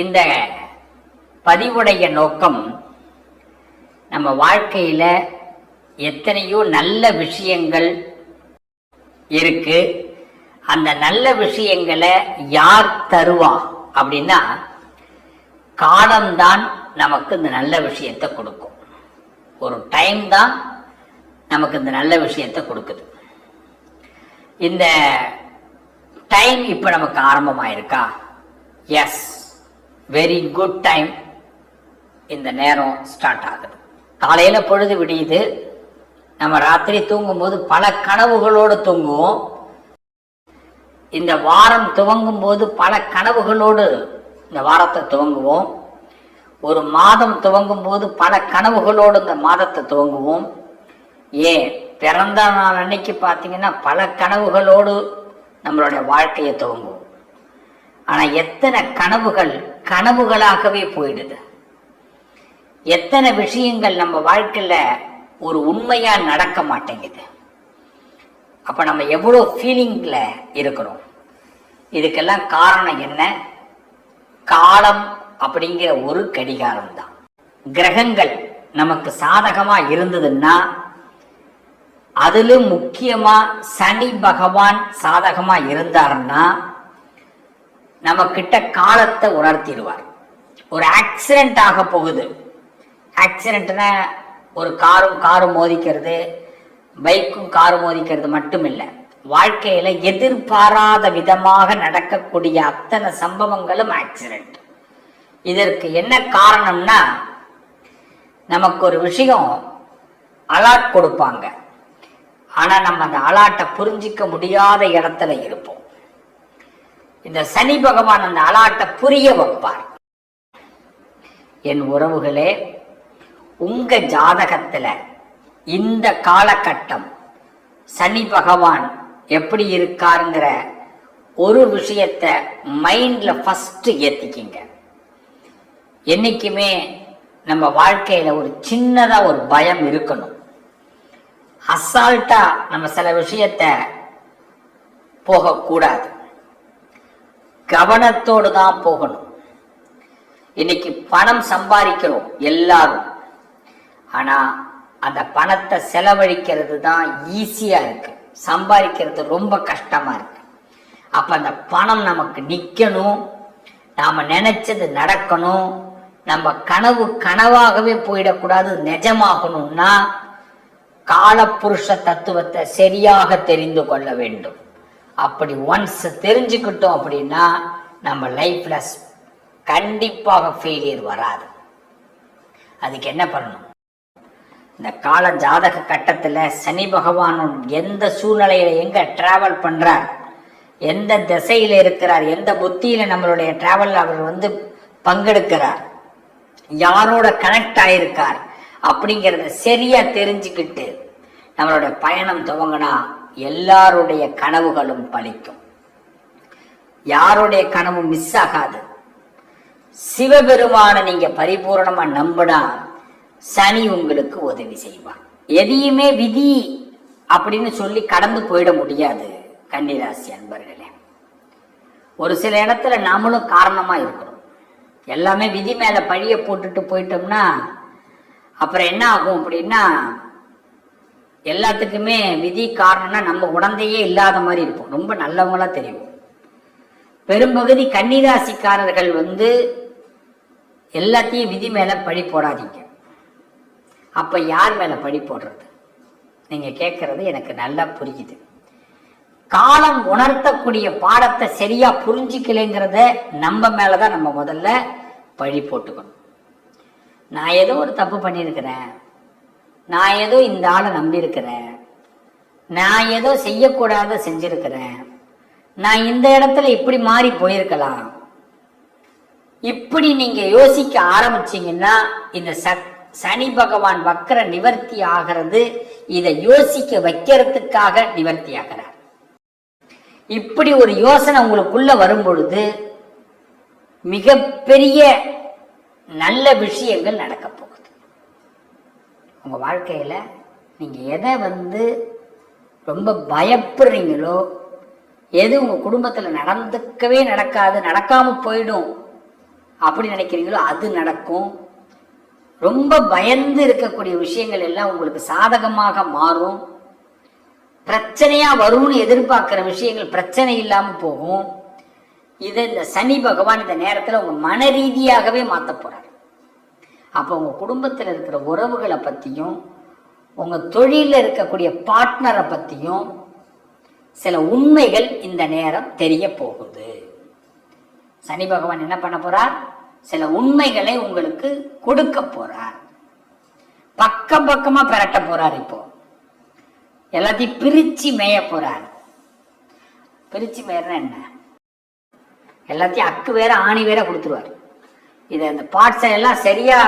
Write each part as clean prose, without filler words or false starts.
இந்த பதிவுடைய நோக்கம் நம்ம வாழ்க்கையில எத்தனையோ நல்ல விஷயங்கள் இருக்கு. அந்த நல்ல விஷயங்களை யார் தருவா அப்படின்னா காலம்தான் நமக்கு இந்த நல்ல விஷயத்தை கொடுக்கும். ஒரு டைம் தான் நமக்கு இந்த நல்ல விஷயத்தை கொடுக்குது. இந்த டைம் இப்ப நமக்கு ஆரம்பமாயிருக்கா? Yes, very good time. இந்த நேரம் ஸ்டார்ட் ஆகுது. காலையில பொழுது விடியுது. நம்ம ராத்திரி தூங்கும் போது பல கனவுகளோடு தூங்குவோம். இந்த வாரம் துவங்கும் போது பல கனவுகளோடு இந்த வாரத்தை துவங்குவோம். ஒரு மாதம் துவங்கும் போது பல கனவுகளோடு இந்த மாதத்தை துவங்குவோம். ஏன் பிறந்த நாள் அன்னைக்கு பார்த்தீங்கன்னா பல கனவுகளோடு நம்மளுடைய வாழ்க்கையை துவங்குவோம். ஆனா எத்தனை கனவுகள் கனவுகளாகவே போயிடுது. எத்தனை விஷயங்கள் நம்ம வாழ்க்கையில ஒரு உண்மையா நடக்க மாட்டேங்குது. அப்ப நம்ம எவ்வளவு ஃபீலிங்ல இருக்கிறோம். இதுக்கெல்லாம் காரணம் என்ன? காலம் அப்படிங்கிற ஒரு கடிகாரம் தான். கிரகங்கள் நமக்கு சாதகமா இருந்ததுன்னா அதிலும் முக்கியமா சனி பகவான் சாதகமா இருந்தாருன்னா நம்ம கிட்ட காலத்தை உணர்த்திடுவார். ஒரு ஆக்சிடென்ட் ஆக போகுது. ஆக்சிடென்ட்னா ஒரு காரும் மோதிக்கிறது, பைக்கும் காரும் மோதிக்கிறது மட்டும் இல்லை. வாழ்க்கையில எதிர்பாராத விதமாக நடக்கக்கூடிய அத்தனை சம்பவங்களும் ஆக்சிடென்ட். இதற்கு என்ன காரணம்னா நமக்கு ஒரு விஷயம் அலர்ட் கொடுப்பாங்க. ஆனா நம்ம அந்த அலாட்டை புரிஞ்சிக்க முடியாத இடத்துல இருப்போம். இந்த சனி பகவான் அந்த அலாட்டை புரிய வைப்பார். என் உறவுகளே, உங்க ஜாதகத்துல இந்த காலகட்டம் சனி பகவான் எப்படி இருக்காருங்கிற ஒரு விஷயத்த மைண்ட்ல ஃபர்ஸ்ட் ஏத்திக்கிங்க. என்னைக்குமே நம்ம வாழ்க்கையில ஒரு சின்னதா ஒரு பயம் இருக்கணும். அசால்ட்டா நம்ம சில விஷயத்த போகக்கூடாது. கவனத்தோடு தான் போகணும். இன்னைக்கு பணம் சம்பாதிக்கிறோம் எல்லாரும். ஆனா அந்த பணத்தை செலவழிக்கிறது தான் ஈஸியா இருக்கு, சம்பாதிக்கிறது ரொம்ப கஷ்டமா இருக்கு. அப்ப அந்த பணம் நமக்கு நிக்கணும், நாம நினைச்சது நடக்கணும், நம்ம கனவு கனவாகவே போயிடக்கூடாது, நிஜமாகணும்னா காலப்புருஷ தத்துவத்தை சரியாக தெரிந்து கொள்ள வேண்டும். அப்படி ஒன்ஸ் தெரிஞ்சுக்கிட்டோம் அப்படின்னா நம்ம லைஃப்ல கண்டிப்பாக ஃபெயிலியர் வராது. அதுக்கு என்ன பண்ணணும்? இந்த கால ஜாதக கட்டத்துல சனி பகவான் எந்த சூழ்நிலையில எங்க டிராவல் பண்றார், எந்த திசையில இருக்கிறார், எந்த புத்தியில நம்மளுடைய டிராவல் அவர் பங்கெடுக்கிறார், யாரோட கனெக்ட் ஆயிருக்கார் அப்படிங்கிறத சரியா தெரிஞ்சுக்கிட்டு நம்மளுடைய பயணம் துவங்கினா எல்லாருடைய கனவுகளும் பலிக்கும். யாருடைய கனவும் மிஸ் ஆகாது. சிவபெருமான நீங்க பரிபூர்ணமா நம்பினா சனி உங்களுக்கு உதவி செய்வார். எதையுமே விதி அப்படின்னு சொல்லி கடந்து போயிட முடியாது. கன்னிராசி அன்பர்களே, ஒரு சில இடத்துல நாமளும் காரணமா இருக்கிறோம். எல்லாமே விதி மேல பழிய போட்டுட்டு போயிட்டோம்னா அப்புறம் என்ன ஆகும் அப்படின்னா எல்லாத்துக்குமே விதி காரணம்னா நம்ம உடந்தையே இல்லாத மாதிரி இருப்போம். ரொம்ப நல்லவங்களா தெரியும். பெரும்பகுதி கன்னிராசிக்காரர்கள் எல்லாத்தையும் விதி மேல பழி போடாதீங்க. அப்ப யார் மேல பழி போடுறது? நீங்க கேட்கறது எனக்கு நல்லா புரியுது. காலம் உணர்த்தக்கூடிய பாடத்தை சரியா புரிஞ்சிக்கலைங்கிறத நம்ம மேலதான் நம்ம முதல்ல பழி போட்டுக்கணும். நான் ஏதோ ஒரு தப்பு பண்ணியிருக்கிறேன், நான் ஏதோ இந்த ஆளை நம்பி இருக்கிறேன், நான் ஏதோ செய்யக்கூடாத செஞ்சிருக்கிறேன், நான் இந்த இடத்துல இப்படி மாறி போயிருக்கலாம். இப்படி நீங்க யோசிக்க ஆரம்பிச்சீங்கன்னா இந்த சனி பகவான் வக்கர நிவர்த்தி ஆகிறது. இதை யோசிக்க வைக்கிறதுக்காக நிவர்த்தி ஆகிறார். இப்படி ஒரு யோசனை உங்களுக்குள்ள வரும் பொழுது மிகப்பெரிய நல்ல விஷயங்கள் நடக்க போகுது. உங்க வாழ்க்கையில நீங்க எதை ரொம்ப பயப்படுறீங்களோ, எது உங்க குடும்பத்துல நடக்கவே நடக்காது, நடக்காம போயிடும் அப்படி நினைக்கிறீங்களோ அது நடக்கும். ரொம்ப பயந்து இருக்கக்கூடிய விஷயங்கள் எல்லாம் உங்களுக்கு சாதகமாக மாறும். பிரச்சனையா வரும்னு எதிர்பார்க்கிற விஷயங்கள் பிரச்சனை இல்லாம போகும். இதை இந்த சனி பகவான் இந்த நேரத்துல உங்க மன ரீதியாகவே மாத்த போறாரு. அப்ப உங்க குடும்பத்தில் இருக்கிற உறவுகளை பத்தியும் உங்க தொழில இருக்கக்கூடிய பார்ட்னரை பத்தியும் சில உண்மைகள் இந்த நேரம் தெரிய போகுது. சனி பகவான் என்ன பண்ண போறார்? சில உண்மைகளை உங்களுக்கு கொடுக்க போறார். பக்கம் பக்கமா பெரட்ட போறார். இப்போ எல்லாத்தையும் பிரிச்சு மேய போறார். பிரிச்சு மேயறனா என்ன? எல்லாத்தையும் அக்கு வேற ஆணி வேற கொடுத்துருவார். இதை இந்த பார்ட்ஸை எல்லாம் சரியா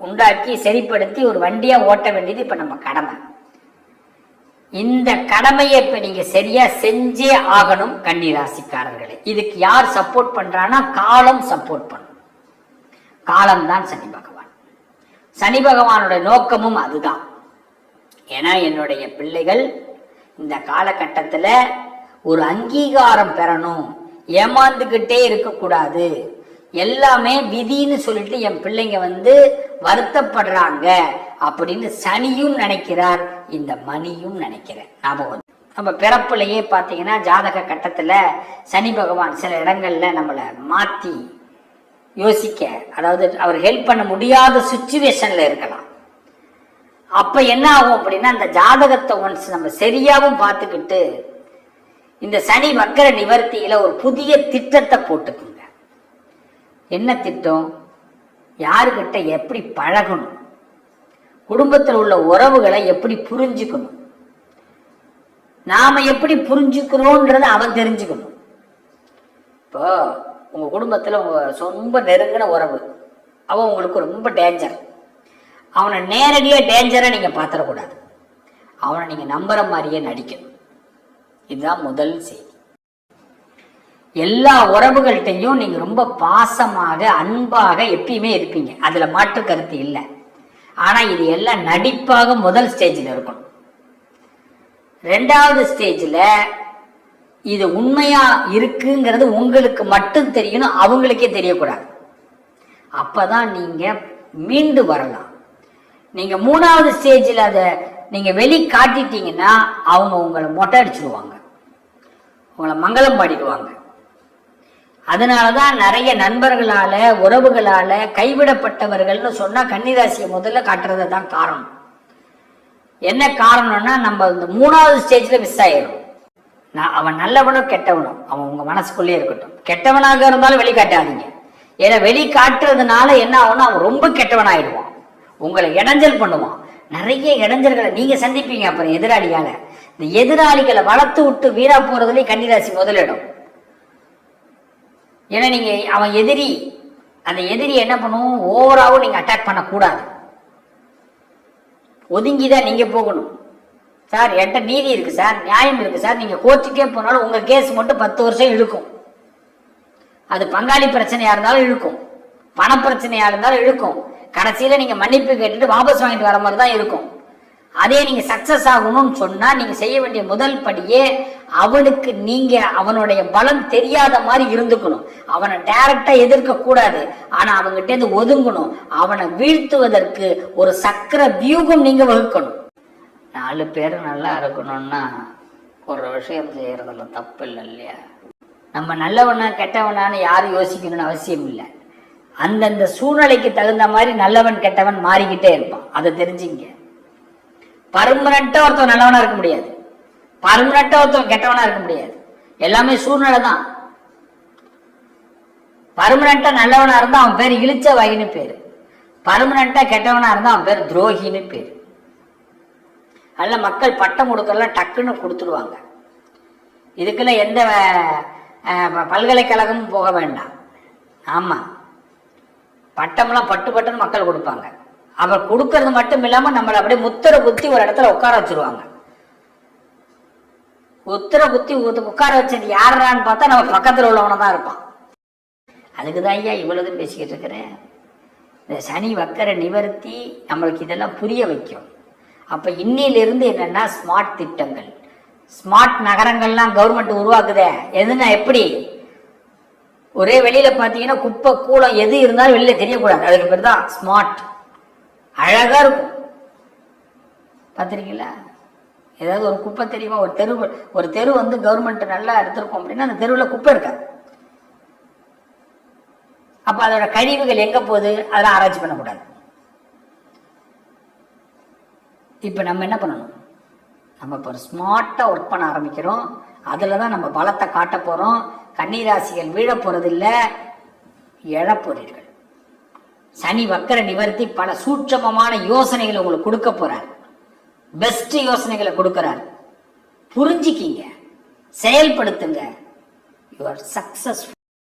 உண்டாக்கி சரிப்படுத்தி ஒரு வண்டியா ஓட்ட வேண்டியது இப்ப நம்ம கடமை. இந்த கடமையை இப்ப நீங்க சரியா செஞ்சே ஆகணும் கன்னிராசிக்காரர்களே. இதுக்கு யார் சப்போர்ட் பண்றான்னா காலம் சப்போர்ட் பண்ணும். காலம்தான் சனி பகவான். சனி பகவானுடைய நோக்கமும் அதுதான். ஏன்னா என்னுடைய பிள்ளைகள் இந்த காலகட்டத்துல ஒரு அங்கீகாரம் பெறணும், ஏமாந்துகிட்டே இருக்கக்கூடாது. எல்லாமே விதின்னு சொல்லிட்டு என் பிள்ளைங்க வருத்தப்படுறாங்க அப்படின்னு சனியும் நினைக்கிறார், இந்த மணியும் நினைக்கிறேன். ஞாபகம் நம்ம பிறப்புலையே பார்த்தீங்கன்னா ஜாதக கட்டத்துல சனி பகவான் சில இடங்கள்ல நம்மளை மாத்தி யோசிக்க, அதாவது அவர் ஹெல்ப் பண்ண முடியாத சுச்சுவேஷன்ல இருக்கலாம். அப்ப என்ன ஆகும் அப்படின்னா அந்த ஜாதகத்தை ஒன்ஸ் நம்ம சரியாவும் பார்த்துக்கிட்டு இந்த சனி வக்கர நிவர்த்தியில ஒரு புதிய திட்டத்தை போட்டுக்குங்க. என்ன திட்டம்? யாருக்கிட்ட எப்படி பழகணும், குடும்பத்தில் உள்ள உறவுகளை எப்படி புரிஞ்சுக்கணும், நாம எப்படி புரிஞ்சுக்கிறோன்றத அவன் தெரிஞ்சுக்கணும். இப்போ உங்க குடும்பத்துல உங்க ரொம்ப நெருங்கின உறவு, அவன் உங்களுக்கு ரொம்ப டேஞ்சர். அவனை நேரடியா டேஞ்சரா நீங்க பாத்திரக்கூடாது. அவனை நீங்க நம்புற மாதிரியே நடிக்கணும். இதுதான் முதல் செய்தி. எல்லா உறவுகள்கிட்டையும் நீங்க ரொம்ப பாசமாக அன்பாக எப்பயுமே இருப்பீங்க, அதுல மாற்று கருத்து இல்லை. ஆனா இது எல்லாம் நடிப்பாக முதல் ஸ்டேஜில் இருக்கணும். ரெண்டாவது ஸ்டேஜில் இது உண்மையா இருக்குங்கிறது உங்களுக்கு மட்டும் தெரியணும், அவங்களுக்கே தெரியக்கூடாது. அப்பதான் நீங்க மீண்டு வரலாம். நீங்க மூணாவது ஸ்டேஜில் அதை நீங்க வெளி காட்டிட்டீங்கன்னா அவங்க உங்களை மொட்டை அடிச்சிருவாங்க, உங்களை மங்களம் பாடிடுவாங்க. அதனாலதான் நிறைய நண்பர்களால உறவுகளால கைவிடப்பட்டவர்கள்னு சொன்னா கன்னிராசியை முதல்ல காட்டுறது தான் காரணம். என்ன காரணம்னா நம்ம இந்த மூணாவது ஸ்டேஜ்ல மிஸ் ஆயிடும். அவன் நல்லவனும் கெட்டவனும் அவன் உங்க மனசுக்குள்ளே இருக்கட்டும். கெட்டவனாக இருந்தாலும் வெளிக்காட்டாதீங்க. ஏன்னா வெளிக்காட்டுறதுனால என்ன ஆகும்னா அவன் ரொம்ப கெட்டவனாயிடுவான், உங்களை இடைஞ்சல் பண்ணுவான். நிறைய இடைஞ்சல்களை நீங்க சந்திப்பீங்க. அப்புறம் எதிராளியால இந்த எதிராளிகளை வளர்த்து விட்டு வீணா போறதுலேயே கன்னிராசி முதலிடம். ஏன்னா நீங்க அவன் எதிரி, அந்த எதிரி என்ன பண்ணுவோம், ஓவராவும் நீங்க அட்டாக் பண்ணக்கூடாது, ஒதுங்கிதான் நீங்க போகணும். சார் என்கிட்ட நீதி இருக்கு சார், நியாயம் இருக்கு சார், நீங்க கோர்ட்டுக்கே போனாலும் உங்க கேஸ் மட்டும் 10 வருஷம் இழுக்கும். அது பங்காளி பிரச்சனையா இருந்தாலும் இழுக்கும், பண பிரச்சனையா இருந்தாலும் இழுக்கும். கடைசியில நீங்க மன்னிப்பு கேட்டுட்டு வாபஸ் வாங்கிட்டு வர மாதிரி தான் இருக்கும். அதே நீங்க சக்சஸ் ஆகணும்னு சொன்னா நீங்க செய்ய வேண்டிய முதல் படியே அவனுக்கு நீங்க அவனுடைய பலம் தெரியாத மாதிரி இருந்துக்கணும். அவனை டைரக்டா எதிர்க்க கூடாது, ஆனா அவங்ககிட்ட இருந்து ஒதுங்கணும். அவனை வீழ்த்துவதற்கு ஒரு சக்கர வியூகம் நீங்க வகுக்கணும். 4 பேர் நல்லா இருக்கணும்னா ஒரு விஷயம் செய்யறதுல தப்பு இல்லை இல்லையா? நம்ம நல்லவனா கெட்டவனான்னு யாரும் யோசிக்கணும்னு அவசியம் இல்லை. அந்தந்த சூழ்நிலைக்கு தகுந்த மாதிரி நல்லவன் கெட்டவன் மாறிக்கிட்டே இருப்பான், அதை தெரிஞ்சுங்க. பர்மனண்டா ஒருத்தன் நல்லவனா இருக்க முடியாது, பர்மனண்டா ஒருத்தன் கெட்டவனா இருக்க முடியாது. எல்லாமே சூழ்நிலை தான். பர்மனண்டா நல்லவனா இருந்தா அவன் பேர் இழிச்ச வாயின்னு பேரு, பர்மனண்டா கெட்டவனா இருந்தா அவன் பேர் துரோகின்னு பேரு. அதனால மக்கள் பட்டம் கொடுக்கலாம் டக்குன்னு கொடுத்துடுவாங்க. இதுக்கெல்லாம் எந்த பல்கலைக்கழகமும் போக வேண்டாம். ஆமா, பட்டம்லாம் பட்டு பட்டுன்னு மக்கள் கொடுப்பாங்க. அவர் கொடுக்கறது மட்டும் இல்லாம நம்மளை அப்படியே முத்திர குத்தி ஒரு இடத்துல உட்கார வச்சிருவாங்க. உத்திர குத்தி உட்கார வச்சது யாரான்னு பார்த்தா நம்ம பக்கத்துல உள்ளவன தான் இருப்பான். அதுக்குதான் ஐயா இவ்வளவு பேசிக்கிட்டு இருக்கிறேன். இந்த சனி வக்கர நிவர்த்தி நம்மளுக்கு இதெல்லாம் புரிய வைக்கும். அப்ப இன்னிலிருந்து என்னன்னா ஸ்மார்ட் திட்டங்கள், ஸ்மார்ட் நகரங்கள்லாம் கவர்மெண்ட் உருவாக்குதே. எதுனா எப்படி ஒரே வெளியில பாத்தீங்கன்னா குப்பை கூலம் எது இருந்தாலும் வெளியில தெரியக்கூடாது. அதுக்கு பேர் தான் ஸ்மார்ட். அழகா இருக்கும். பார்த்திருக்கீங்களா? ஏதாவது ஒரு குப்பை தெரியுமா? ஒரு தெரு வந்து கவர்மெண்ட் நல்லா எடுத்திருக்கோம் அப்படின்னா அந்த தெருவில் குப்பை இருக்காது. அப்ப அதோட கழிவுகள் எங்க போகுது? அதெல்லாம் ஆராய்ச்சி பண்ணக்கூடாது. இப்ப நம்ம என்ன பண்ணணும்? நம்ம இப்போ ஸ்மார்ட்டா ஒர்க் பண்ண ஆரம்பிக்கிறோம். அதுலதான் நம்ம பலத்தை காட்ட போறோம். கன்னிராசிகள் வீழ போறதில்ல, எழப்போறீர்கள். சனி வக்கர நிவர்த்தி பல சூட்சமமான யோசனைகளை உங்களுக்கு கொடுக்க போறார். பெஸ்ட் யோசனைகளை கொடுக்கிறார். புரிஞ்சுக்கிங்க, செயல்படுத்துங்க. You are successful.